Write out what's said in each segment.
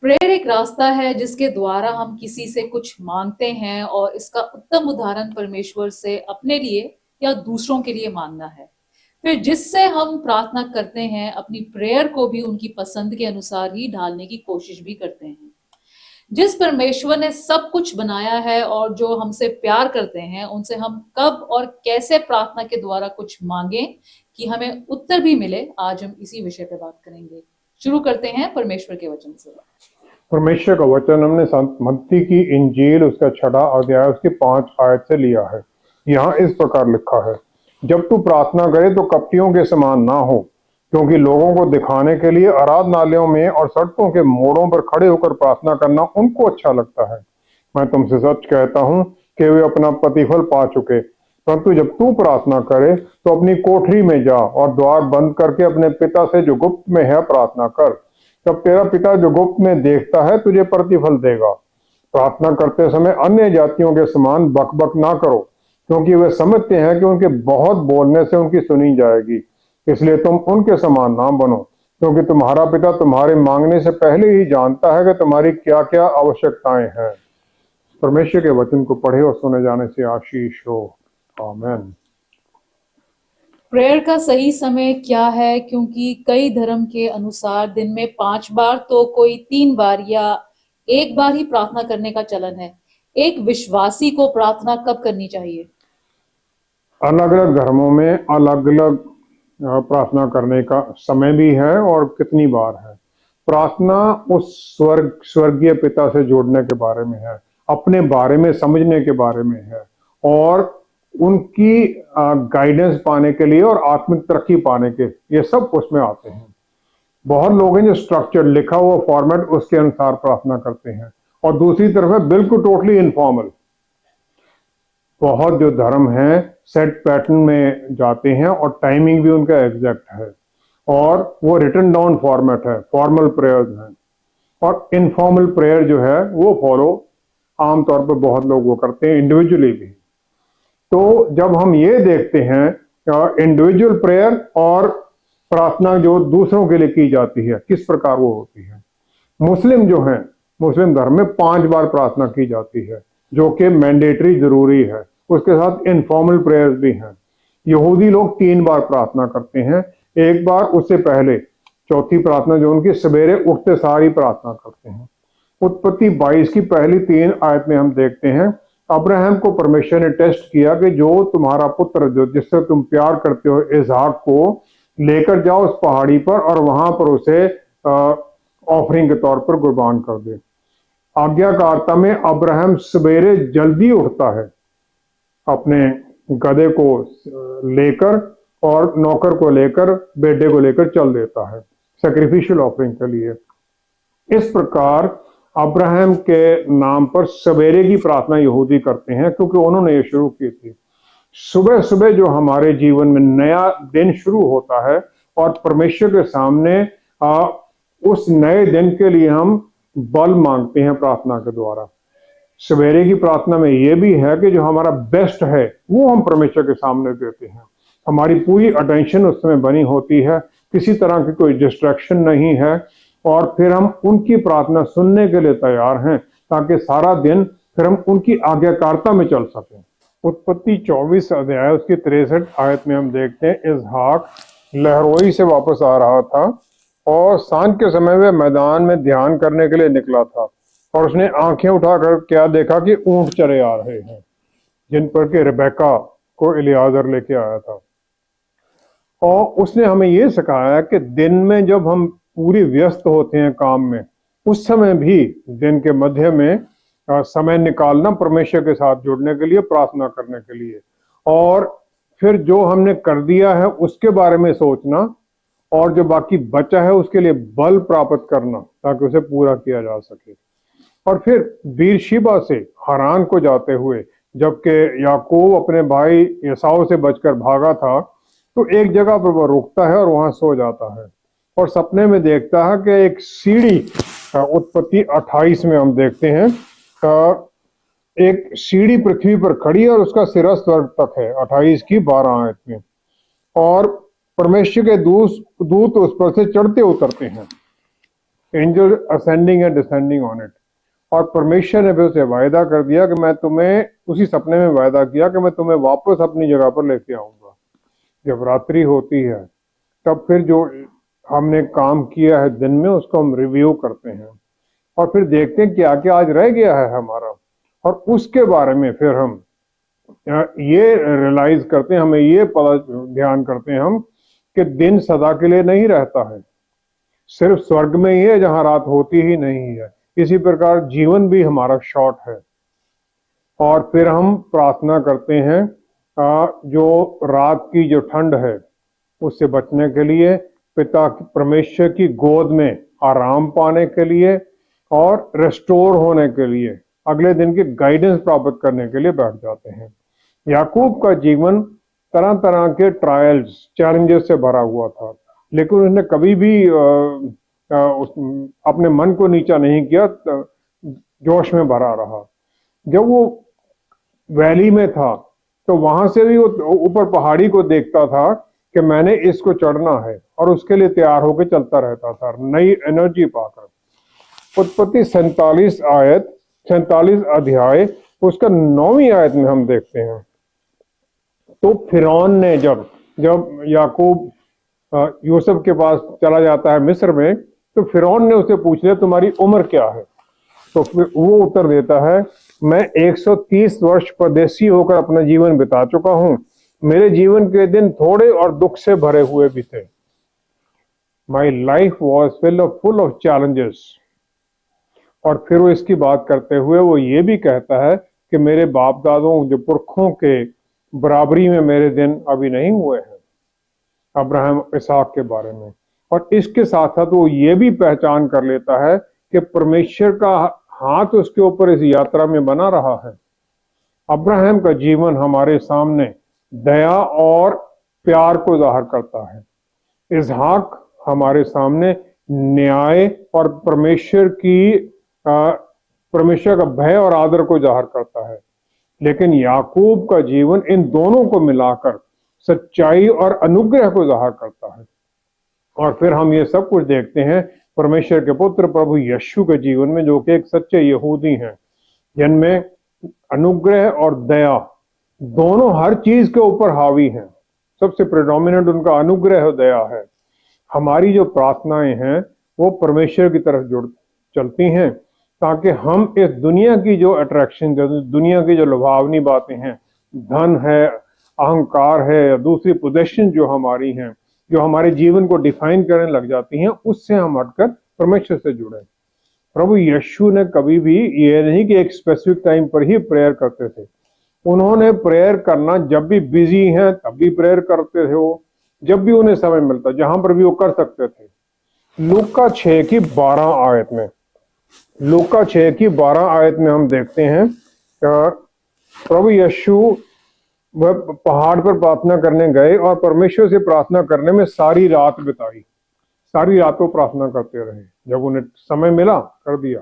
Prayer एक रास्ता है जिसके द्वारा हम किसी से कुछ मांगते हैं और इसका उत्तम उदाहरण परमेश्वर से अपने लिए या दूसरों के लिए मांगना है। फिर जिससे हम प्रार्थना करते हैं अपनी प्रेयर को भी उनकी पसंद के अनुसार ही ढालने की कोशिश भी करते हैं। जिस परमेश्वर ने सब कुछ बनाया है और जो हमसे प्यार करते हैं उनसे हम कब और कैसे प्रार्थना के द्वारा कुछ मांगे कि हमें उत्तर भी मिले, आज हम इसी विषय पे बात करेंगे। शुरू करते हैं परमेश्वर के वचन से। परमेश्वर का वचन हमने संत मत्ती की इंजील उसका 6वां अध्याय उसकी 5 आयत से लिया है। यहाँ इस प्रकार लिखा है, जब तू प्रार्थना करे तो कपटियों के समान ना हो, क्योंकि लोगों को दिखाने के लिए आराधनालयों में और सड़कों के मोड़ों पर खड़े होकर प्रार्थना करना उनको अच्छा लगता है। मैं तुमसे सच कहता हूँ कि वे अपना प्रतिफल पा चुके। परंतु जब तू प्रार्थना करे तो अपनी कोठरी में जा और द्वार बंद करके अपने पिता से जो गुप्त में है प्रार्थना कर। तब तेरा पिता जो गुप्त में देखता है तुझे प्रतिफल देगा। प्रार्थना करते समय अन्य जातियों के समान बकबक ना करो, क्योंकि वे समझते हैं कि उनके बहुत बोलने से उनकी सुनी जाएगी। इसलिए तुम उनके समान ना बनो, क्योंकि तुम्हारा पिता तुम्हारे मांगने से पहले ही जानता है कि तुम्हारी क्या क्या आवश्यकताएं हैं। परमेश्वर के वचन को पढ़े और सुने जाने से आशीष हो। आमीन। प्रेयर का सही समय क्या है? क्योंकि कई धर्म के अनुसार दिन में 5 बार तो कोई 3 बार या 1 बार ही प्रार्थना करने का चलन है। एक विश्वासी को प्रार्थना कब करनी चाहिए? अलग अलग धर्मों में अलग अलग प्रार्थना करने का समय भी है और कितनी बार है। प्रार्थना उस स्वर्गीय पिता से जुड़ने के बारे में है, अपने बारे में समझने के बारे में है और उनकी गाइडेंस पाने के लिए और आत्मिक तरक्की पाने के, ये सब उसमें आते हैं। बहुत लोग हैं जो स्ट्रक्चर लिखा हुआ फॉर्मेट उसके अनुसार प्रार्थना करते हैं, और दूसरी तरफ है बिल्कुल टोटली इनफॉर्मल। बहुत जो धर्म हैं सेट पैटर्न में जाते हैं और टाइमिंग भी उनका एग्जैक्ट है, और वो रिटन डाउन फॉर्मेट है, फॉर्मल प्रेयर्स हैं। और इनफॉर्मल प्रेयर जो है वो फॉलो आमतौर पर बहुत लोग वो करते हैं, इंडिविजुअली भी। तो जब हम ये देखते हैं इंडिविजुअल प्रेयर और प्रार्थना जो दूसरों के लिए की जाती है किस प्रकार वो होती है। मुस्लिम जो हैं, मुस्लिम धर्म में 5 बार प्रार्थना की जाती है, जो कि मैंडेटरी जरूरी है। उसके साथ इनफॉर्मल प्रेयर्स भी हैं। यहूदी लोग 3 बार प्रार्थना करते हैं, 1 बार उससे पहले, चौथी प्रार्थना जो उनकी सवेरे उठते सारी प्रार्थना करते हैं। उत्पत्ति 22 की पहली 3 आयत में हम देखते हैं, अब्राहम को परमेश्वर ने टेस्ट किया कि जो तुम्हारा पुत्र जो जिससे तुम प्यार करते हो इसहाक को लेकर जाओ उस पहाड़ी पर और वहां पर उसे ऑफरिंग के तौर पर कुर्बान कर दे। आज्ञाकारिता में अब्राहम सवेरे जल्दी उठता है, अपने गधे को लेकर और नौकर को लेकर बेटे को लेकर चल देता है सैक्रिफिशियल ऑफरिंग के लिए। इस प्रकार अब्राहम के नाम पर सवेरे की प्रार्थना यहूदी करते हैं, क्योंकि उन्होंने ये शुरू की थी। सुबह सुबह जो हमारे जीवन में नया दिन शुरू होता है और परमेश्वर के सामने उस नए दिन के लिए हम बल मांगते हैं प्रार्थना के द्वारा। सवेरे की प्रार्थना में यह भी है कि जो हमारा बेस्ट है वो हम परमेश्वर के सामने देते हैं। हमारी पूरी अटेंशन उस समय बनी होती है, किसी तरह की कोई डिस्ट्रैक्शन नहीं है, और फिर हम उनकी प्रार्थना सुनने के लिए तैयार हैं ताकि सारा दिन फिर हम उनकी आज्ञाकारिता में चल सकें। उत्पत्ति 24 अध्याय उसकी 63 आयत में हम देखते हैं, इसहाक लहरोई से वापस आ रहा था और सांझ के समय वह मैदान में ध्यान करने के लिए निकला था, और उसने आंखें उठाकर क्या देखा कि ऊंट चरे आ रहे हैं, जिन पर के रिबेका को इलियाजर लेके आया था। और उसने हमें ये सिखाया कि दिन में जब हम पूरी व्यस्त होते हैं काम में, उस समय भी दिन के मध्य में समय निकालना परमेश्वर के साथ जुड़ने के लिए, प्रार्थना करने के लिए, और फिर जो हमने कर दिया है उसके बारे में सोचना, और जो बाकी बचा है उसके लिए बल प्राप्त करना ताकि उसे पूरा किया जा सके। और फिर बीरशिबा से हरान को जाते हुए, जबकि याकूब अपने भाई एसाव से बचकर भागा था, तो एक जगह पर वह रुकता है और वहां सो जाता है और सपने में देखता है कि एक सीढ़ी, उत्पत्ति 28 में हम देखते हैं, एक सीढ़ी पृथ्वी पर खड़ी है और उसका सिरा स्वर्ग तक है, 28 की 12 आयत में, और परमेश्वर के दूत उस पर से चढ़ते उतरते हैं। Angel ascending and descending on it. और परमेश्वर ने फिर उसे वायदा कर दिया कि मैं तुम्हें, उसी सपने में वायदा किया कि मैं तुम्हें वापस अपनी जगह पर लेके आऊंगा। जब रात्रि होती है तब फिर जो हमने काम किया है दिन में उसको हम रिव्यू करते हैं और फिर देखते हैं क्या क्या आज रह गया है हमारा, और उसके बारे में फिर हम ये रियलाइज करते हैं, हमें ये ध्यान करते हैं हम कि दिन सदा के लिए नहीं रहता है, सिर्फ स्वर्ग में ही है जहां रात होती ही नहीं है। इसी प्रकार जीवन भी हमारा शॉर्ट है। और फिर हम प्रार्थना करते हैं जो रात की जो ठंड है उससे बचने के लिए, पिता परमेश्वर की गोद में आराम पाने के लिए और रेस्टोर होने के लिए, अगले दिन की गाइडेंस प्राप्त करने के लिए बैठ जाते हैं। याकूब का जीवन तरह तरह के ट्रायल्स, चैलेंजेस से भरा हुआ था, लेकिन उसने कभी भी अपने मन को नीचा नहीं किया, जोश में भरा रहा। जब वो वैली में था तो वहां से भी वो ऊपर पहाड़ी को देखता था कि मैंने इसको चढ़ना है, और उसके लिए तैयार होकर चलता रहता था नई एनर्जी पाकर। उत्पत्ति 47 अध्याय उसका 9वीं आयत में हम देखते हैं, तो फिरौन ने जब जब याकूब यूसुफ के पास चला जाता है मिस्र में, तो फिरौन ने उसे पूछ लिया तुम्हारी उम्र क्या है। तो फिर वो उत्तर देता है मैं 130 वर्ष परदेसी होकर अपना जीवन बिता चुका हूं, मेरे जीवन के दिन थोड़े और दुख से भरे हुए भी थे। My life was full of challenges. और फिर वो इसकी बात करते हुए वो ये भी कहता है कि मेरे बाप दादों जो पुरखों के बराबरी में मेरे दिन अभी नहीं हुए हैं, अब्राहम इसहाक के बारे में। और इसके साथ साथ वो ये भी पहचान कर लेता है कि परमेश्वर का हाथ उसके ऊपर इस यात्रा में बना रहा है। अब्राहम का जीवन हमारे सामने दया और प्यार को जाहिर करता है, इसहाक हमारे सामने न्याय और परमेश्वर का भय और आदर को जाहिर करता है। लेकिन याकूब का जीवन इन दोनों को मिलाकर सच्चाई और अनुग्रह को जाहिर करता है। और फिर हम ये सब कुछ देखते हैं परमेश्वर के पुत्र प्रभु यीशु के जीवन में, जो कि एक सच्चे यहूदी हैं, जिनमें अनुग्रह और दया दोनों हर चीज के ऊपर हावी हैं। सबसे प्रेडोमिनेंट उनका अनुग्रह और दया है। हमारी जो प्रार्थनाएं हैं वो परमेश्वर की तरफ जुड़ चलती हैं, ताकि हम इस दुनिया की जो अट्रैक्शन, दुनिया की जो लुभावनी बातें हैं, धन है, अहंकार है, या दूसरी पोजेशन जो हमारी हैं, जो हमारे जीवन को डिफाइन करने लग जाती हैं, उससे हम हटकर परमेश्वर से जुड़े। प्रभु यीशु ने कभी भी ये नहीं कि एक स्पेसिफिक टाइम पर ही प्रेयर करते थे, उन्होंने प्रेयर करना जब भी बिजी हैं तब भी प्रेयर करते थे, वो जब भी उन्हें समय मिलता, जहां पर भी वो कर सकते थे। लूका 6 की 12 आयत में, लूका 6 की 12 आयत में हम देखते हैं प्रभु यीशु वह पहाड़ पर प्रार्थना करने गए और परमेश्वर से प्रार्थना करने में सारी रात बिताई। सारी रात को प्रार्थना करते रहे, जब उन्हें समय मिला कर दिया।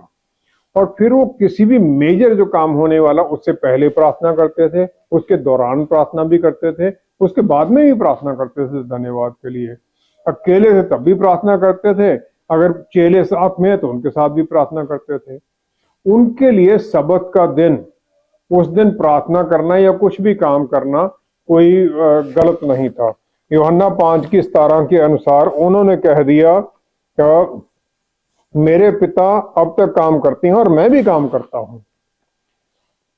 और फिर वो किसी भी मेजर जो काम होने वाला उससे पहले प्रार्थना करते थे, उसके दौरान प्रार्थना भी करते थे, उसके बाद में भी प्रार्थना करते थे धन्यवाद के लिए। अकेले थे तब भी प्रार्थना करते थे, अगर चेले साथ में है तो उनके साथ भी प्रार्थना करते थे। उनके लिए सबत का दिन, उस दिन प्रार्थना करना या कुछ भी काम करना कोई गलत नहीं था। यूहन्ना 5 की 17 के अनुसार उन्होंने कह दिया कि मेरे पिता अब तक काम करते हैं और मैं भी काम करता हूं।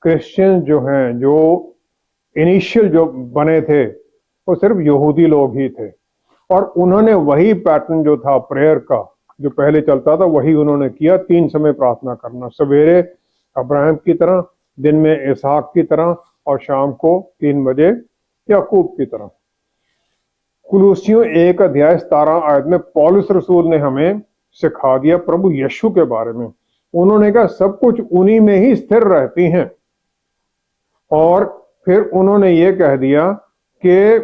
क्रिश्चियन जो हैं, जो इनिशियल जो बने थे वो सिर्फ यहूदी लोग ही थे, और उन्होंने वही पैटर्न जो था प्रेयर का जो पहले चलता था वही उन्होंने किया। 3 समय प्रार्थना करना, सवेरे अब्राहम की तरह, दिन में इसहाक की तरह, और शाम को 3 बजे याकूब की तरह। कुलूसियों 1 अध्याय 17 आयत में पौलुस रसूल ने हमें सिखा दिया प्रभु यीशु के बारे में। उन्होंने कहा सब कुछ उन्हीं में ही स्थिर रहती हैं, और फिर उन्होंने ये कह दिया कि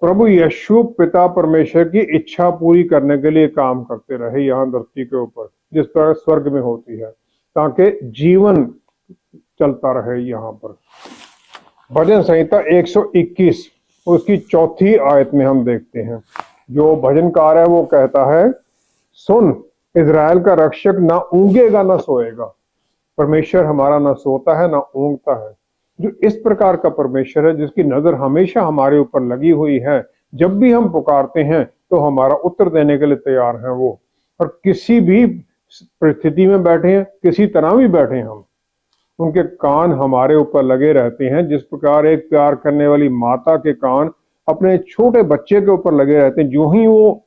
प्रभु यीशु पिता परमेश्वर की इच्छा पूरी करने के लिए काम करते रहे यहाँ धरती के ऊपर, जिस तरह स्वर्ग में होती है, ताकि जीवन चलता रहे यहाँ पर। भजन संहिता 121 उसकी 4थी आयत में हम देखते हैं, जो भजनकार है वो कहता है सुन इज़राइल का रक्षक ना ऊँघेगा ना सोएगा। परमेश्वर हमारा ना सोता है ना ऊँघता है। जो इस प्रकार का परमेश्वर है जिसकी नजर हमेशा हमारे ऊपर लगी हुई है, जब भी हम पुकारते हैं तो हमारा उत्तर देने के लिए तैयार है वो। और किसी भी परिस्थिति में बैठे हैं, किसी तरह भी बैठे हम, उनके कान हमारे ऊपर लगे रहते हैं। जिस प्रकार एक प्यार करने वाली माता के कान अपने छोटे बच्चे के ऊपर लगे रहते हैं, जो ही वो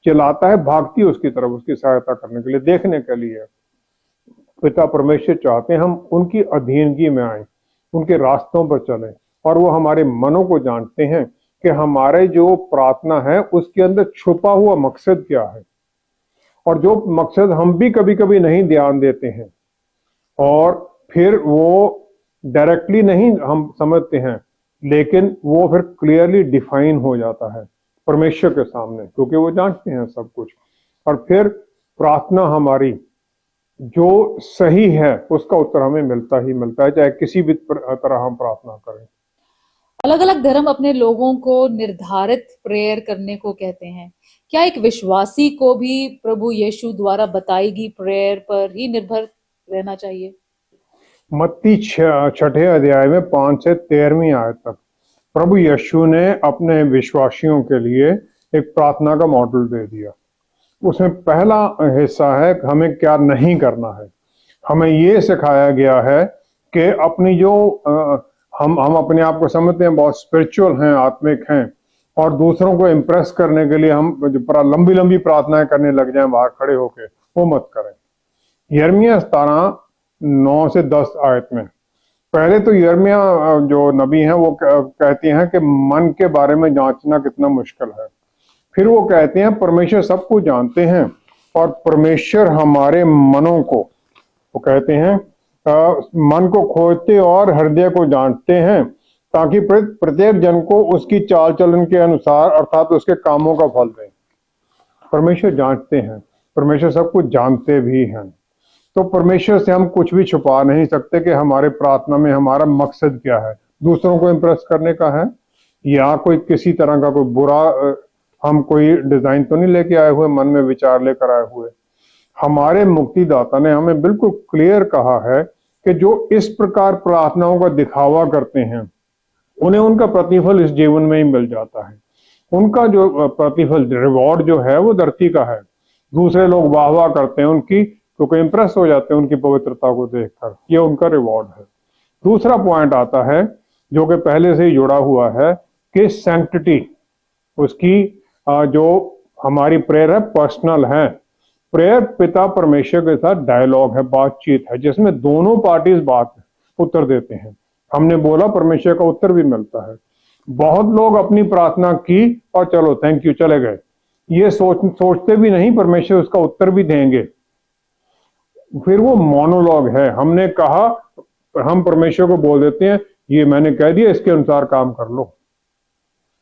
चिल्लाता है भागती है उसकी तरफ, उसकी सहायता करने के लिए, देखने के लिए। पिता परमेश्वर चाहते हैं हम उनकी अधीनगी में आए, उनके रास्तों पर चलें, और वो हमारे मनों को जानते हैं कि हमारे जो प्रार्थना है उसके अंदर छुपा हुआ मकसद क्या है, और जो मकसद हम भी कभी कभी नहीं ध्यान देते हैं, और फिर वो डायरेक्टली नहीं हम समझते हैं, लेकिन वो फिर क्लियरली डिफाइन हो जाता है परमेश्वर के सामने, क्योंकि वो जानते हैं सब कुछ। और फिर प्रार्थना हमारी जो सही है उसका उत्तर हमें मिलता ही मिलता है, चाहे किसी भी तरह हम प्रार्थना करें। अलग अलग धर्म अपने लोगों को निर्धारित प्रेयर करने को कहते हैं। क्या एक विश्वासी को भी प्रभु यीशु द्वारा बताई गई प्रेयर पर ही निर्भर रहना चाहिए? मत्ती 6 अध्याय में 5 से 13वीं आयत तक प्रभु यीशु ने अपने विश्वासियों के लिए एक प्रार्थना का मॉडल दे दिया। उसमें पहला हिस्सा है कि हमें क्या नहीं करना है। हमें ये सिखाया गया है कि अपनी जो हम अपने आप को समझते हैं बहुत स्पिरिचुअल हैं, आत्मिक हैं, और दूसरों को इम्प्रेस करने के लिए हम जो लंबी लंबी प्रार्थनाएं करने लग जाएं बाहर खड़े होके, वो मत करें। यिर्मयाह 17:9 से 10 आयत में पहले तो यिर्मयाह जो नबी हैं वो कहती हैं कि मन के बारे में जांचना कितना मुश्किल है। फिर वो कहते हैं परमेश्वर सब कुछ जानते हैं, और परमेश्वर हमारे मनों को, वो कहते हैं मन को खोजते और हृदय को जानते हैं, ताकि प्रत्येक जन को उसकी चाल चलन के अनुसार अर्थात उसके कामों का फल दें। परमेश्वर जांचते हैं, परमेश्वर सब कुछ जानते भी हैं। तो परमेश्वर से हम कुछ भी छुपा नहीं सकते कि हमारे प्रार्थना में हमारा मकसद क्या है। दूसरों को इम्प्रेस करने का है, या कोई किसी तरह का कोई बुरा हम कोई डिजाइन तो नहीं लेके आए हुए, मन में विचार लेकर आए हुए। हमारे मुक्तिदाता ने हमें बिल्कुल क्लियर कहा है कि जो इस प्रकार प्रार्थनाओं का दिखावा करते हैं उन्हें उनका प्रतिफल इस जीवन में ही मिल जाता है। उनका जो प्रतिफल, रिवॉर्ड जो है वो धरती का है। दूसरे लोग वाह वाह करते हैं उनकी, क्योंकि इंप्रेस हो जाते हैं उनकी पवित्रता को देखकर, ये उनका रिवॉर्ड है। दूसरा पॉइंट आता है जो कि पहले से ही जुड़ा हुआ है कि सैंक्टिटी, उसकी जो हमारी प्रेयर है पर्सनल है। प्रेयर पिता परमेश्वर के साथ डायलॉग है, बातचीत है, जिसमें दोनों पार्टीज बात उत्तर देते हैं। हमने बोला परमेश्वर का उत्तर भी मिलता है। बहुत लोग अपनी प्रार्थना की और चलो थैंक यू चले गए, ये सोचते भी नहीं परमेश्वर उसका उत्तर भी देंगे। फिर वो मोनोलॉग है, हमने कहा, हम परमेश्वर को बोल देते हैं ये मैंने कह दिया इसके अनुसार काम कर लो,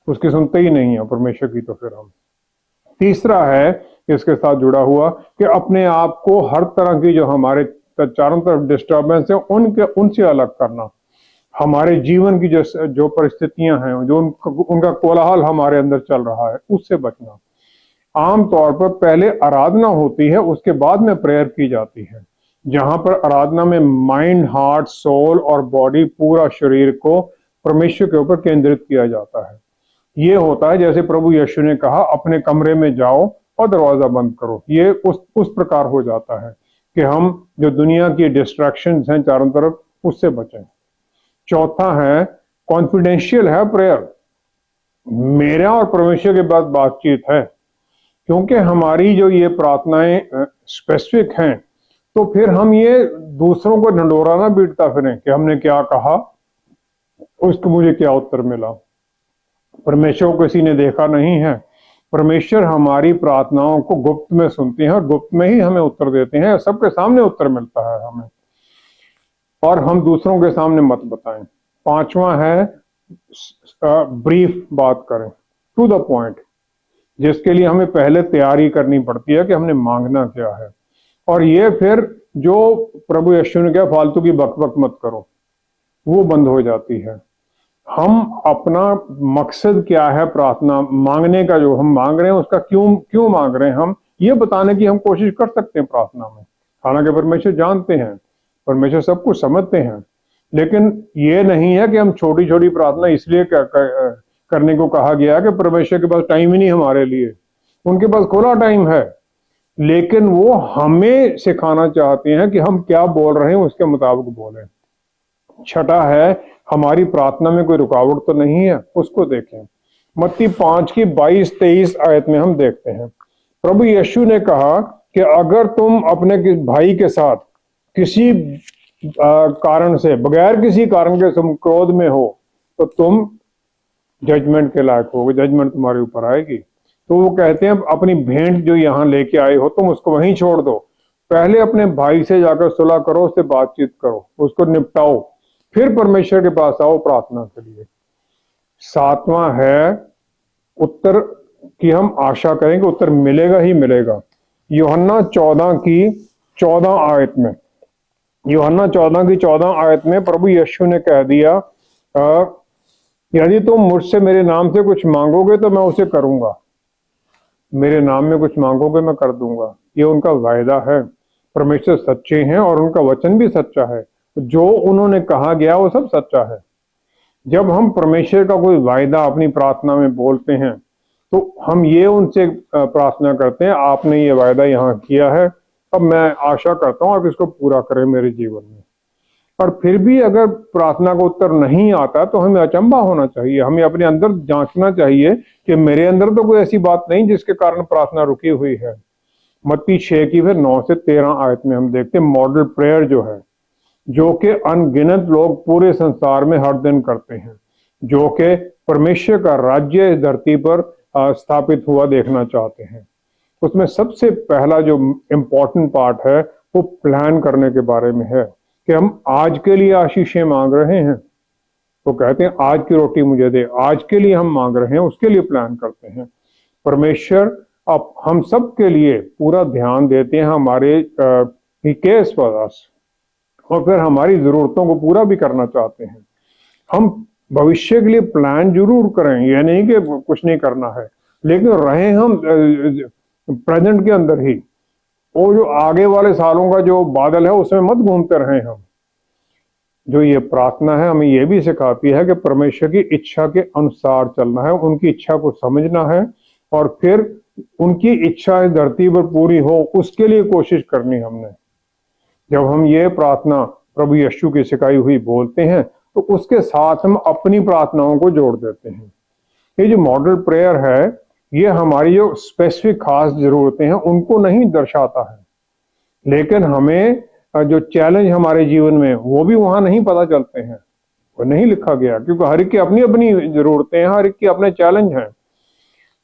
उसकी सुनते ही नहीं है परमेश्वर की। तो फिर हम तीसरा है इसके साथ जुड़ा हुआ कि अपने आप को हर तरह की जो हमारे चारों तरफ डिस्टर्बेंस है उनसे अलग करना। हमारे जीवन की जो परिस्थितियां हैं, जो उनका कोलाहल हमारे अंदर चल रहा है, उससे बचना। आमतौर पर पहले आराधना होती है, उसके बाद में प्रेयर की जाती है, जहां पर आराधना में माइंड, हार्ट, सोल और बॉडी, पूरा शरीर को परमेश्वर के ऊपर केंद्रित किया जाता है। ये होता है जैसे प्रभु यीशु ने कहा अपने कमरे में जाओ और दरवाजा बंद करो। ये उस प्रकार हो जाता है कि हम जो दुनिया की डिस्ट्रैक्शंस हैं चारों तरफ, उससे बचें। चौथा है कॉन्फिडेंशियल है प्रेयर, मेरा और परमेश्वर के बाद बातचीत है। क्योंकि हमारी जो ये प्रार्थनाएं स्पेसिफिक हैं, तो फिर हम ये दूसरों को ढंढोरा ना पीटता फिरें कि हमने क्या कहा, उसको मुझे क्या उत्तर मिला। परमेश्वर को किसी ने देखा नहीं है। परमेश्वर हमारी प्रार्थनाओं को गुप्त में सुनते हैं और गुप्त में ही हमें उत्तर देते हैं। सबके सामने उत्तर मिलता है हमें, और हम दूसरों के सामने मत बताएं। पांचवा है ब्रीफ बात करें, टू द पॉइंट, जिसके लिए हमें पहले तैयारी करनी पड़ती है कि हमने मांगना क्या है। और ये फिर जो प्रभु यीशु ने कहा फालतू की बकबक मत करो, वो बंद हो जाती है। हम अपना मकसद क्या है प्रार्थना मांगने का, जो हम मांग रहे हैं उसका क्यों मांग रहे हैं हम, ये बताने की हम कोशिश कर सकते हैं प्रार्थना में। हालांकि परमेश्वर जानते हैं, परमेश्वर सब कुछ समझते हैं, लेकिन ये नहीं है कि हम छोटी छोटी प्रार्थना इसलिए करने को कहा गया है कि परमेश्वर के पास टाइम ही नहीं हमारे लिए। उनके पास खुला टाइम है, लेकिन वो हमें सिखाना चाहते हैं कि हम क्या बोल रहे हैं उसके मुताबिक बोलें। छठा है, हमारी प्रार्थना में कोई रुकावट तो नहीं है, उसको देखें। मत्ती 5 की 22-23 आयत में हम देखते हैं, प्रभु यीशु ने कहा कि अगर तुम अपने भाई के साथ किसी कारण से, बगैर किसी कारण के तुम क्रोध में हो, तो तुम जजमेंट के लायक होगे, जजमेंट तुम्हारे ऊपर आएगी। तो वो कहते हैं अपनी भेंट जो यहाँ लेके आए हो तुम उसको वहीं छोड़ दो, पहले अपने भाई से जाकर सुलह करो, उससे बातचीत करो, उसको निपटाओ, फिर परमेश्वर के पास आओ प्रार्थना के लिए। सातवां है, उत्तर की हम आशा करेंगे, उत्तर मिलेगा ही मिलेगा। यूहन्ना 14 की 14 आयत में, यूहन्ना 14 की 14 आयत में प्रभु यीशु ने कह दिया, यदि तुम मुझसे मेरे नाम से कुछ मांगोगे तो मैं उसे करूंगा, मेरे नाम में कुछ मांगोगे मैं कर दूंगा। ये उनका वायदा है। परमेश्वर सच्चे हैं और उनका वचन भी सच्चा है, जो उन्होंने कहा गया वो सब सच्चा है। जब हम परमेश्वर का कोई वायदा अपनी प्रार्थना में बोलते हैं तो हम ये उनसे प्रार्थना करते हैं, आपने ये वायदा यहाँ किया है, अब मैं आशा करता हूँ आप इसको पूरा करें मेरे जीवन में। और फिर भी अगर प्रार्थना का उत्तर नहीं आता तो हमें अचंभा होना चाहिए, हमें अपने अंदर जांचना चाहिए कि मेरे अंदर तो कोई ऐसी बात नहीं जिसके कारण प्रार्थना रुकी हुई है। मत्ती 6 की फिर 9 से 13 आयत में हम देखते हैं मॉडल प्रेयर जो है, जो कि अनगिनत लोग पूरे संसार में हर दिन करते हैं, जो कि परमेश्वर का राज्य इस धरती पर स्थापित हुआ देखना चाहते हैं। उसमें सबसे पहला जो इम्पोर्टेंट पार्ट है वो प्लान करने के बारे में है कि हम आज के लिए आशीषें मांग रहे हैं। तो कहते हैं आज की रोटी मुझे दे, आज के लिए हम मांग रहे हैं, उसके लिए प्लान करते हैं। परमेश्वर अब हम सब के लिए पूरा ध्यान देते हैं, हमारे केस पर, और फिर हमारी जरूरतों को पूरा भी करना चाहते हैं। हम भविष्य के लिए प्लान जरूर करें, यह नहीं कि कुछ नहीं करना है, लेकिन रहे हम प्रेजेंट के अंदर ही। वो जो आगे वाले सालों का जो बादल है उसमें मत घूमते रहें हम। जो ये प्रार्थना है हमें ये भी सिखाती है कि परमेश्वर की इच्छा के अनुसार चलना है, उनकी इच्छा को समझना है और फिर उनकी इच्छा इस धरती पर पूरी हो उसके लिए कोशिश करनी हमने। जब हम ये प्रार्थना प्रभु यीशु की सिखाई हुई बोलते हैं तो उसके साथ हम अपनी प्रार्थनाओं को जोड़ देते हैं। ये जो मॉडल प्रेयर है ये हमारी जो स्पेसिफिक खास जरूरतें हैं उनको नहीं दर्शाता है, लेकिन हमें जो चैलेंज हमारे जीवन में वो भी वहां नहीं पता चलते हैं, वो नहीं लिखा गया, क्योंकि हर एक की अपनी अपनी जरूरतें हैं, हर एक की अपने चैलेंज हैं।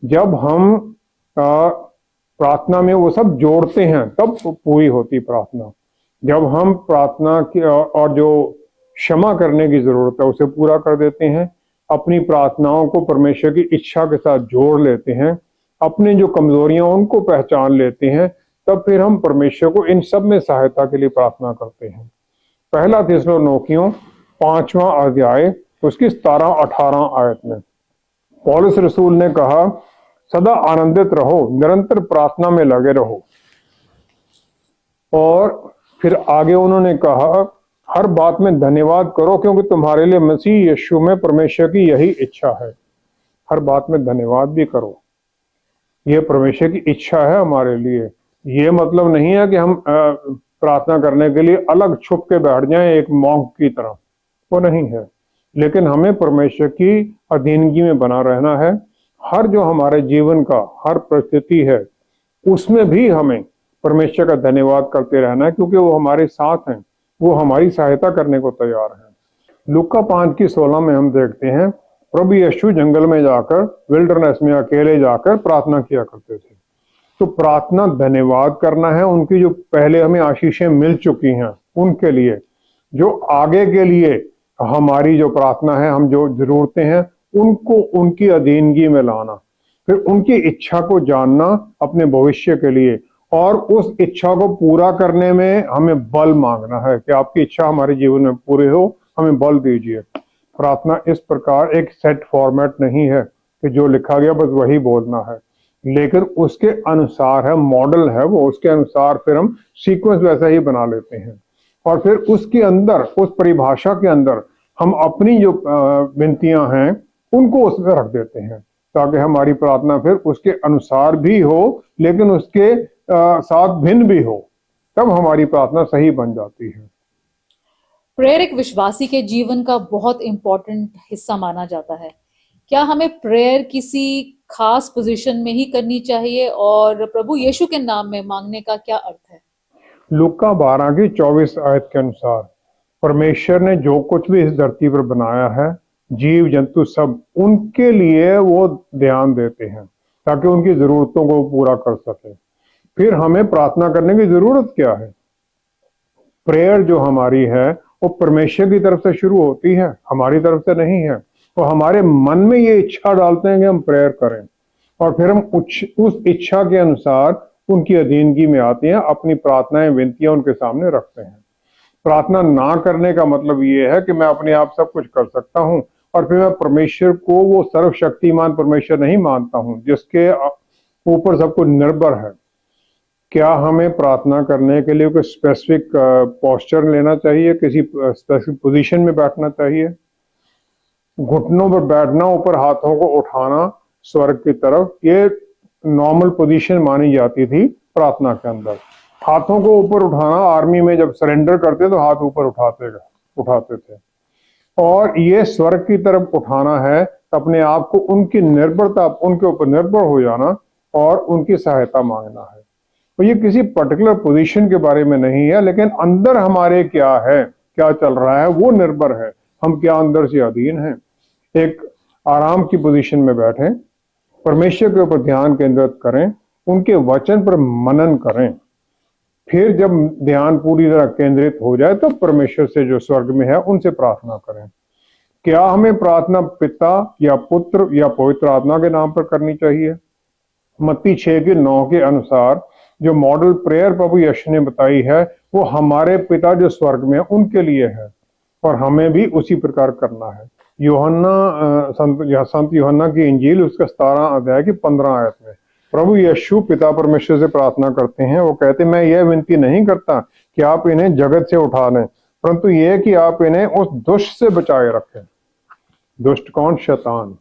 जब हम प्रार्थना में वो सब जोड़ते हैं तब पूरी होती प्रार्थना। जब हम प्रार्थना की और जो क्षमा करने की जरूरत है उसे पूरा कर देते हैं, अपनी प्रार्थनाओं को परमेश्वर की इच्छा के साथ जोड़ लेते हैं, अपनी जो कमजोरियां उनको पहचान लेते हैं, तब फिर हम परमेश्वर को इन सब में सहायता के लिए प्रार्थना करते हैं। पहला थिस्सलुनीकियों 5वां अध्याय उसकी 17-18 आयत में पौलुस रसूल ने कहा, सदा आनंदित रहो, निरंतर प्रार्थना में लगे रहो। और फिर आगे उन्होंने कहा, हर बात में धन्यवाद करो क्योंकि तुम्हारे लिए मसीह यीशु में परमेश्वर की यही इच्छा है। हर बात में धन्यवाद भी करो, ये परमेश्वर की इच्छा है हमारे लिए। ये मतलब नहीं है कि हम प्रार्थना करने के लिए अलग छुप के बैठ जाएं एक मॉन्क की तरह, वो नहीं है, लेकिन हमें परमेश्वर की अधीनगी में बना रहना है। हर जो हमारे जीवन का हर परिस्थिति है उसमें भी हमें परमेश्वर का धन्यवाद करते रहना है, क्योंकि वो हमारे साथ हैं, वो हमारी सहायता करने को तैयार है। लूका 5 की 16 में हम देखते हैं प्रभु यीशु जंगल में जाकर, विल्डरनेस में अकेले जाकर प्रार्थना किया करते थे। तो प्रार्थना धन्यवाद करना है उनकी जो पहले हमें आशीषें मिल चुकी हैं उनके लिए, जो आगे के लिए हमारी जो प्रार्थना है, हम जो जरूरतें हैं उनको उनकी अधीनगी में लाना, फिर उनकी इच्छा को जानना अपने भविष्य के लिए, और उस इच्छा को पूरा करने में हमें बल मांगना है कि आपकी इच्छा हमारे जीवन में पूरी हो, हमें बल दीजिए। प्रार्थना इस प्रकार एक सेट फॉर्मेट नहीं है कि जो लिखा गया बस वही बोलना है। लेकिन उसके अनुसार है, मॉडल है वो, उसके अनुसार फिर हम सीक्वेंस वैसा ही बना लेते हैं और फिर उसके अंदर, उस परिभाषा के अंदर हम अपनी जो विनतियां हैं उनको उसमें रख देते हैं ताकि हमारी प्रार्थना फिर उसके अनुसार भी हो लेकिन उसके साथ भिन्न भी हो, तब हमारी प्रार्थना सही बन जाती है। प्रेयर एक विश्वासी के जीवन का बहुत इंपॉर्टेंट हिस्सा माना जाता है। क्या हमें प्रेयर किसी खास पोजीशन में ही करनी चाहिए और प्रभु यीशु के नाम में मांगने का क्या अर्थ है? लूका 12 की 24 आयत के अनुसार परमेश्वर ने जो कुछ भी इस धरती पर बनाया है, जीव जंतु सब, उनके लिए वो ध्यान देते हैं ताकि उनकी जरूरतों को पूरा कर सके। फिर हमें प्रार्थना करने की जरूरत क्या है? प्रेयर जो हमारी है वो परमेश्वर की तरफ से शुरू होती है, हमारी तरफ से नहीं है। तो हमारे मन में ये इच्छा डालते हैं कि हम प्रेयर करें और फिर हम उस इच्छा के अनुसार उनकी अधीनगी में आते हैं, अपनी प्रार्थनाएं विनतियां उनके सामने रखते हैं। प्रार्थना ना करने का मतलब ये है कि मैं अपने आप सब कुछ कर सकता हूं और फिर मैं परमेश्वर को वो सर्वशक्तिमान परमेश्वर नहीं मानता हूं जिसके ऊपर सब कुछ निर्भर है। क्या हमें प्रार्थना करने के लिए कोई स्पेसिफिक पोस्चर लेना चाहिए, किसी स्पेसिफिक पोजीशन में बैठना चाहिए? घुटनों पर बैठना, ऊपर हाथों को उठाना स्वर्ग की तरफ, ये नॉर्मल पोजीशन मानी जाती थी प्रार्थना के अंदर। हाथों को ऊपर उठाना, आर्मी में जब सरेंडर करते तो हाथ ऊपर उठाते थे और ये स्वर्ग की तरफ उठाना है, अपने आप को उनकी निर्भरता, उनके ऊपर निर्भर हो जाना और उनकी सहायता मांगना है। तो ये किसी पर्टिकुलर पोजीशन के बारे में नहीं है, लेकिन अंदर हमारे क्या है, क्या चल रहा है, वो निर्भर है, हम क्या अंदर से अधीन हैं। एक आराम की पोजीशन में बैठें, परमेश्वर के ऊपर ध्यान केंद्रित करें, उनके वचन पर मनन करें। फिर जब ध्यान पूरी तरह केंद्रित हो जाए तो परमेश्वर से जो स्वर्ग में है उनसे प्रार्थना करें। क्या हमें प्रार्थना पिता या पुत्र या पवित्र आत्मा के नाम पर करनी चाहिए? मत्ती 6:9 के अनुसार जो मॉडल प्रेयर प्रभु यीशु ने बताई है वो हमारे पिता जो स्वर्ग में है उनके लिए है और हमें भी उसी प्रकार करना है। संत यूहन्ना की इंजील उसका 17 अध्याय की 15 आयत में प्रभु यीशु पिता परमेश्वर से प्रार्थना करते हैं। वो कहते हैं, मैं यह विनती नहीं करता कि आप इन्हें जगत से उठा लें, परंतु यह कि आप इन्हें उस दुष्ट से बचाए रखें। दुष्ट कौन? शैतान।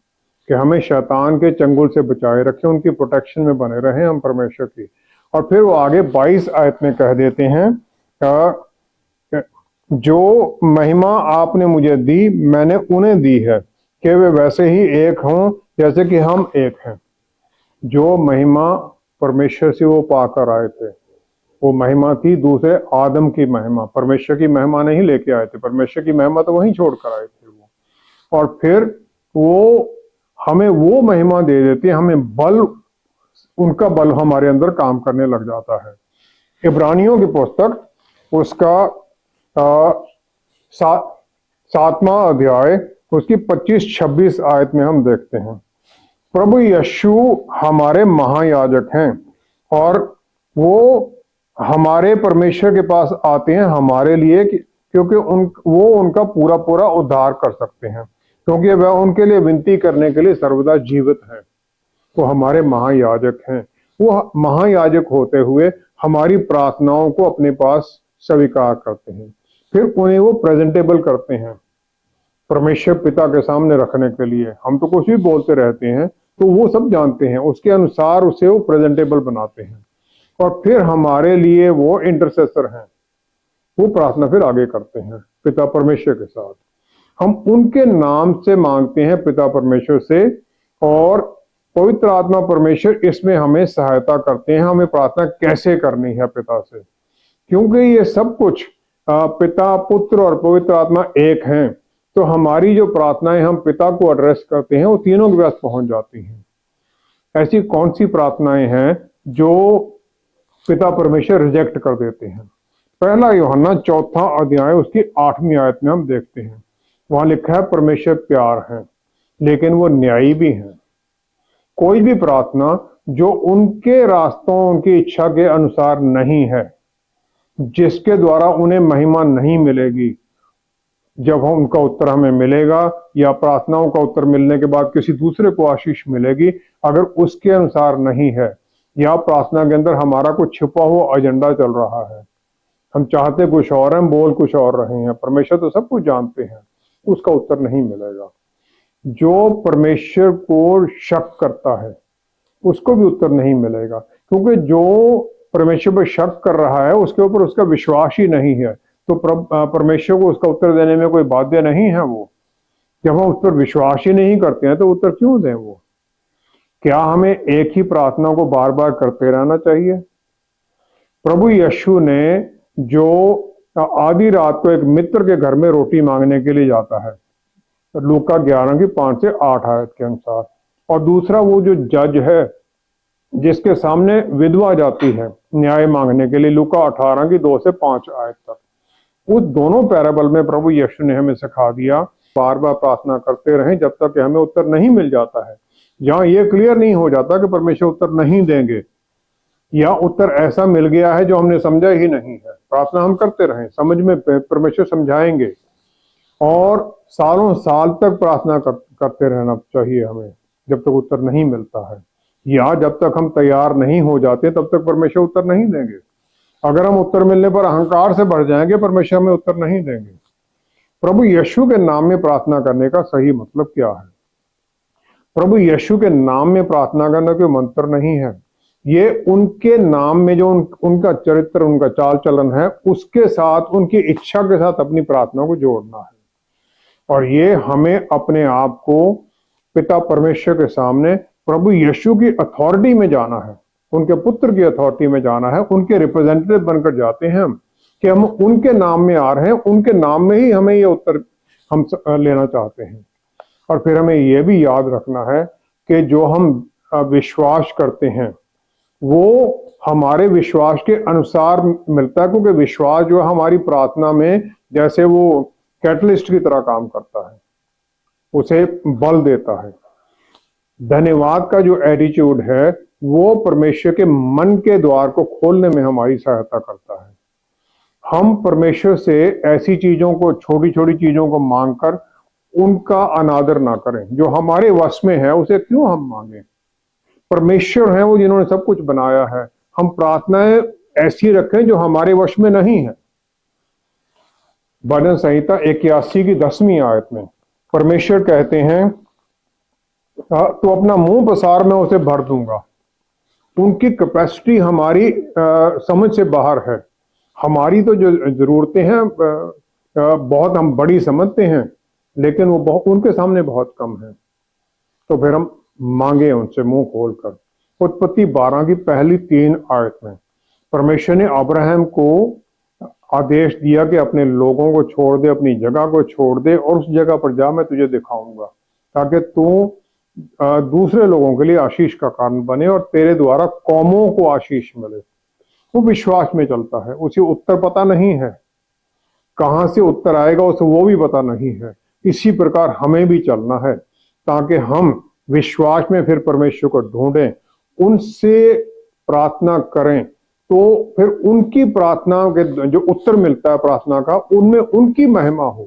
कि हमें शैतान के चंगुल से बचाए रखें, उनकी प्रोटेक्शन में बने रहें हम परमेश्वर की। और फिर वो आगे 22 आयत में कह देते हैं, जो महिमा आपने मुझे दी मैंने उन्हें दी है कि वे वैसे ही एक हों जैसे कि हम एक हैं। जो महिमा परमेश्वर से वो पाकर आए थे, वो महिमा थी दूसरे आदम की महिमा, परमेश्वर की महिमा नहीं लेके आए थे। परमेश्वर की महिमा तो वहीं छोड़कर आए थे वो, और फिर वो हमें वो महिमा दे देते हैं, हमें बल, उनका बल हमारे अंदर काम करने लग जाता है। इब्रानियों की पुस्तक उसका 7वां अध्याय उसकी 25-26 आयत में हम देखते हैं, प्रभु यीशु हमारे महायाजक हैं और वो हमारे परमेश्वर के पास आते हैं हमारे लिए, क्योंकि वो उनका पूरा पूरा उद्धार कर सकते हैं, क्योंकि वह उनके लिए विनती करने के लिए सर्वदा जीवित हैं। वो हमारे महायाजक हैं। वो महायाजक होते हुए हमारी प्रार्थनाओं को अपने पास स्वीकार करते हैं, फिर उन्हें वो प्रेजेंटेबल करते हैं परमेश्वर पिता के सामने रखने के लिए। हम तो कुछ भी बोलते रहते हैं तो वो सब जानते हैं, उसके अनुसार उसे वो प्रेजेंटेबल बनाते हैं और फिर हमारे लिए वो इंटरसेसर हैं। वो प्रार्थना फिर आगे करते हैं पिता परमेश्वर के साथ। हम उनके नाम से मांगते हैं पिता परमेश्वर से, और पवित्र आत्मा परमेश्वर इसमें हमें सहायता करते हैं हमें प्रार्थना कैसे करनी है पिता से, क्योंकि ये सब कुछ पिता पुत्र और पवित्र आत्मा एक हैं। तो हमारी जो प्रार्थनाएं हम पिता को एड्रेस करते हैं वो तीनों के पास पहुंच जाती हैं। ऐसी कौन सी प्रार्थनाएं हैं जो पिता परमेश्वर रिजेक्ट कर देते हैं? पहला यूहन्ना 4 अध्याय उसकी 8वीं आयत में हम देखते हैं, वहां लिखा है परमेश्वर प्यार है लेकिन वो न्यायी भी है। कोई भी प्रार्थना जो उनके रास्तों, उनकी इच्छा के अनुसार नहीं है, जिसके द्वारा उन्हें महिमा नहीं मिलेगी, जब हम उनका उत्तर हमें मिलेगा या प्रार्थनाओं का उत्तर मिलने के बाद किसी दूसरे को आशीष मिलेगी, अगर उसके अनुसार नहीं है या प्रार्थना के अंदर हमारा कुछ छिपा हुआ एजेंडा चल रहा है, हम चाहते कुछ और हैं, बोल कुछ और रहे हैं, परमेश्वर तो सब कुछ जानते हैं, उसका उत्तर नहीं मिलेगा। जो परमेश्वर को शक करता है उसको भी उत्तर नहीं मिलेगा, क्योंकि जो परमेश्वर पर शक कर रहा है उसके ऊपर उसका विश्वास ही नहीं है, तो परमेश्वर को उसका उत्तर देने में कोई बाध्य नहीं है वो। जब हम उस पर विश्वास ही नहीं करते हैं तो उत्तर क्यों दें वो? क्या हमें एक ही प्रार्थना को बार बार करते रहना चाहिए? प्रभु यीशु ने जो आधी रात को एक मित्र के घर में रोटी मांगने के लिए जाता है, लूका 11 की 5 से 8 आयत के अनुसार, और दूसरा वो जो जज है जिसके सामने विधवा जाती है न्याय मांगने के लिए, लूका 18 की 2 से 5 आयत तक, उस दोनों पैराबल में प्रभु यीशु ने हमें सिखा दिया बार बार प्रार्थना करते रहें जब तक कि हमें उत्तर नहीं मिल जाता है। जहां ये क्लियर नहीं हो जाता कि परमेश्वर उत्तर नहीं देंगे या उत्तर ऐसा मिल गया है जो हमने समझा ही नहीं है, प्रार्थना हम करते रहें, समझ में परमेश्वर समझाएंगे, और सालों साल तक प्रार्थना करते रहना चाहिए हमें जब तक उत्तर नहीं मिलता है, या जब तक हम तैयार नहीं हो जाते तब तक परमेश्वर उत्तर नहीं देंगे। अगर हम उत्तर मिलने पर अहंकार से भर जाएंगे, परमेश्वर हमें उत्तर नहीं देंगे। प्रभु यीशु के नाम में प्रार्थना करने का सही मतलब क्या है? प्रभु यीशु के नाम में प्रार्थना करना कोई मंत्र नहीं है, ये उनके नाम में जो उनका चरित्र, उनका चाल चलन है, उसके साथ, उनकी इच्छा के साथ अपनी प्रार्थना को जोड़ना है। और ये हमें अपने आप को पिता परमेश्वर के सामने प्रभु यीशु की अथॉरिटी में जाना है, उनके पुत्र की अथॉरिटी में जाना है, उनके रिप्रेजेंटेटिव बनकर जाते हैं हम, कि हम उनके नाम में आ रहे हैं, उनके नाम में ही हमें ये उत्तर हम लेना चाहते हैं। और फिर हमें यह भी याद रखना है कि जो हम विश्वास करते हैं वो हमारे विश्वास के अनुसार मिलता है, क्योंकि विश्वास जो है हमारी प्रार्थना में जैसे वो कैटलिस्ट की तरह काम करता है, उसे बल देता है। धन्यवाद का जो एटीट्यूड है वो परमेश्वर के मन के द्वार को खोलने में हमारी सहायता करता है। हम परमेश्वर से ऐसी चीजों को, छोटी छोटी चीजों को मांगकर उनका अनादर ना करें। जो हमारे वश में है उसे क्यों हम मांगे? परमेश्वर है वो जिन्होंने सब कुछ बनाया है, हम प्रार्थनाएं ऐसी रखें जो हमारे वश में नहीं है। भजन संहिता 81 की 10वीं आयत में परमेश्वर कहते हैं, तो अपना मुंह पसार मैं उसे भर दूंगा। उनकी कैपेसिटी हमारी समझ से बाहर है। हमारी तो जो जरूरतें हैं बहुत हम बड़ी समझते हैं, लेकिन वो उनके सामने बहुत कम है। तो फिर हम मांगे उनसे मुंह खोलकर। उत्पत्ति 12 की पहली 3 आयत में परमेश्वर ने अब्राहम को आदेश दिया कि अपने लोगों को छोड़ दे, अपनी जगह को छोड़ दे और उस जगह पर जा, मैं तुझे दिखाऊंगा, ताकि तू दूसरे लोगों के लिए आशीष का कारण बने और तेरे द्वारा कौमों को आशीष मिले। वो विश्वास में चलता है, उसे उत्तर पता नहीं है, कहां से उत्तर आएगा उसे वो भी पता नहीं है। इसी प्रकार हमें भी चलना है ताकि हम विश्वास में फिर परमेश्वर को ढूंढें, उनसे प्रार्थना करें, तो फिर उनकी प्रार्थना के जो उत्तर मिलता है प्रार्थना का, उनमें उनकी महिमा हो,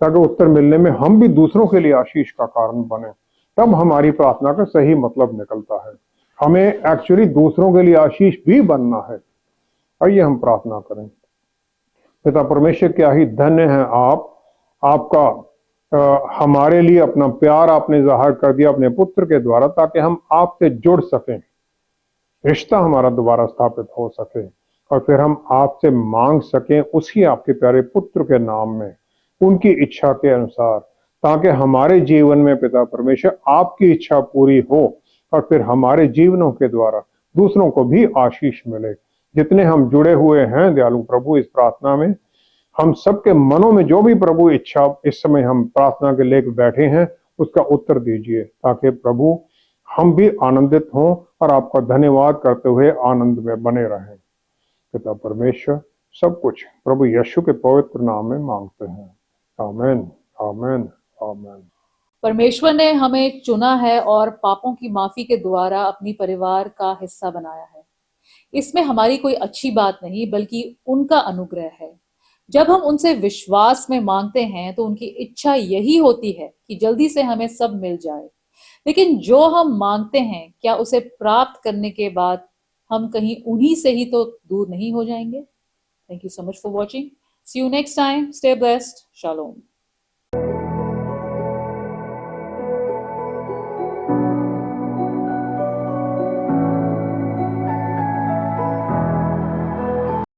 ताकि उत्तर मिलने में हम भी दूसरों के लिए आशीष का कारण बने। तब हमारी प्रार्थना का सही मतलब निकलता है। हमें एक्चुअली दूसरों के लिए आशीष भी बनना है। आइए हम प्रार्थना करें। पिता परमेश्वर, क्या ही धन्य है आपका हमारे लिए अपना प्यार आपने जाहिर कर दिया अपने पुत्र के द्वारा, ताकि हम आपसे जुड़ सकें, रिश्ता हमारा दोबारा स्थापित हो सके और फिर हम आपसे मांग सकें उसी आपके प्यारे पुत्र के नाम में, उनकी इच्छा के अनुसार, ताकि हमारे जीवन में पिता परमेश्वर आपकी इच्छा पूरी हो और फिर हमारे जीवनों के द्वारा दूसरों को भी आशीष मिले। जितने हम जुड़े हुए हैं दयालु प्रभु इस प्रार्थना में, हम सबके मनों में जो भी प्रभु इच्छा इस समय हम प्रार्थना के लेकर बैठे हैं उसका उत्तर दीजिए, ताकि प्रभु हम भी आनंदित हों और आपका धन्यवाद करते हुए आनंद में बने रहें। पिता परमेश्वर सब कुछ प्रभु यीशु के पवित्र नाम में मांगते हैं। आमीन, आमीन, आमीन। परमेश्वर ने हमें चुना है और पापों की माफी के द्वारा अपनी परिवार का हिस्सा बनाया है। इसमें हमारी कोई अच्छी बात नहीं बल्कि उनका अनुग्रह है। जब हम उनसे विश्वास में मांगते हैं तो उनकी इच्छा यही होती है कि जल्दी से हमें सब मिल जाए। लेकिन जो हम मांगते हैं, क्या उसे प्राप्त करने के बाद हम कहीं उन्हीं से ही तो दूर नहीं हो जाएंगे? Thank you so much for watching. See you next time. Stay blessed. Shalom.